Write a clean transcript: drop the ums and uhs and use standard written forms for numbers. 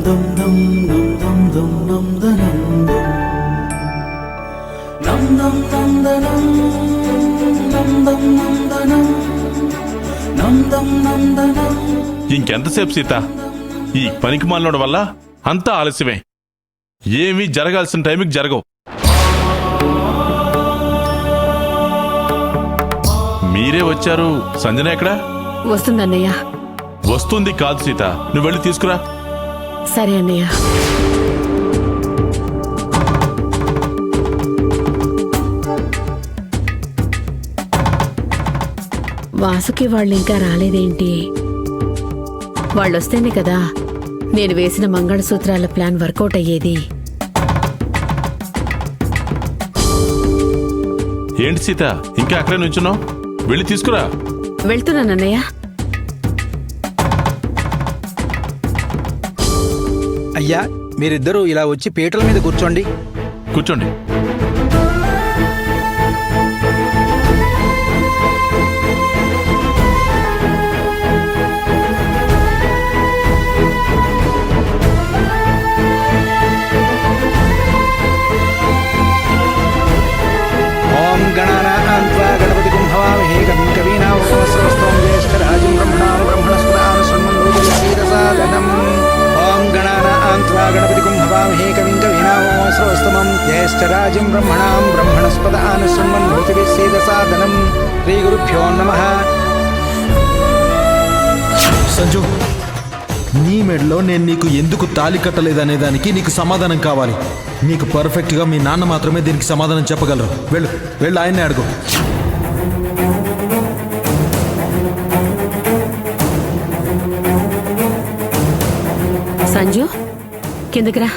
dum dum dum dum dum dum dum dum dum dum dum ఇంకెంతసేపు సీత? ఈ పనికి మాలినోడు వల్ల అంతా ఆలస్యమే. ఏమీ జరగాల్సిన టైంకి జరగవు. మీరే వచ్చారు. సంజన ఎక్కడా? వస్తుందన్నయ్య. వస్తుంది కాదు సీత, నువ్వు వెళ్ళి తీసుకురా. సరే అన్నయ్య. వాసుకి వాళ్ళు ఇంకా రాలేదేంటి? వాళ్ళొస్తేనే కదా నేను వేసిన మంగళసూత్రాల ప్లాన్ వర్కౌట్ అయ్యేది. ఏంటి సీత ఇంకా అక్కడే నుంచున్నావు? వెళ్ళి తీసుకురా. వెళ్తున్నానన్నయ్య. అయ్యా, మీరిద్దరూ ఇలా వచ్చి పీటల మీద కూర్చోండి. కూర్చోండి. ఓం గణానాం త్వా గణపతిం హవామహే కవిం కవీనాముపమస్రవస్తం జ్యేష్ఠరాజం బ్రహ్మణాం బ్రహ్మణస్పదాన శృణ్వన్నోతిరసీదసాదనం. ఓం గణానాం త్వా గణపతిం హవామహే కవిం కవీనాముపమస్రవస్తం జ్యేష్ఠరాజం బ్రహ్మణాం బ్రహ్మణస్పదాన శృణ్వన్నోతిరసీదసాదనం. శ్రీ గురుభ్యో నమః. సంజు, నీ మెడలో నేను నీకు ఎందుకు తాళి కట్టలేదనే దానికి నీకు సమాధానం కావాలి. నీకు పర్ఫెక్ట్గా మీ నాన్న మాత్రమే దీనికి సమాధానం చెప్పగలరు. వెళ్ళు, వెళ్ళు, ఆయన్నే అడుగు. సంజు, కిందకి రా.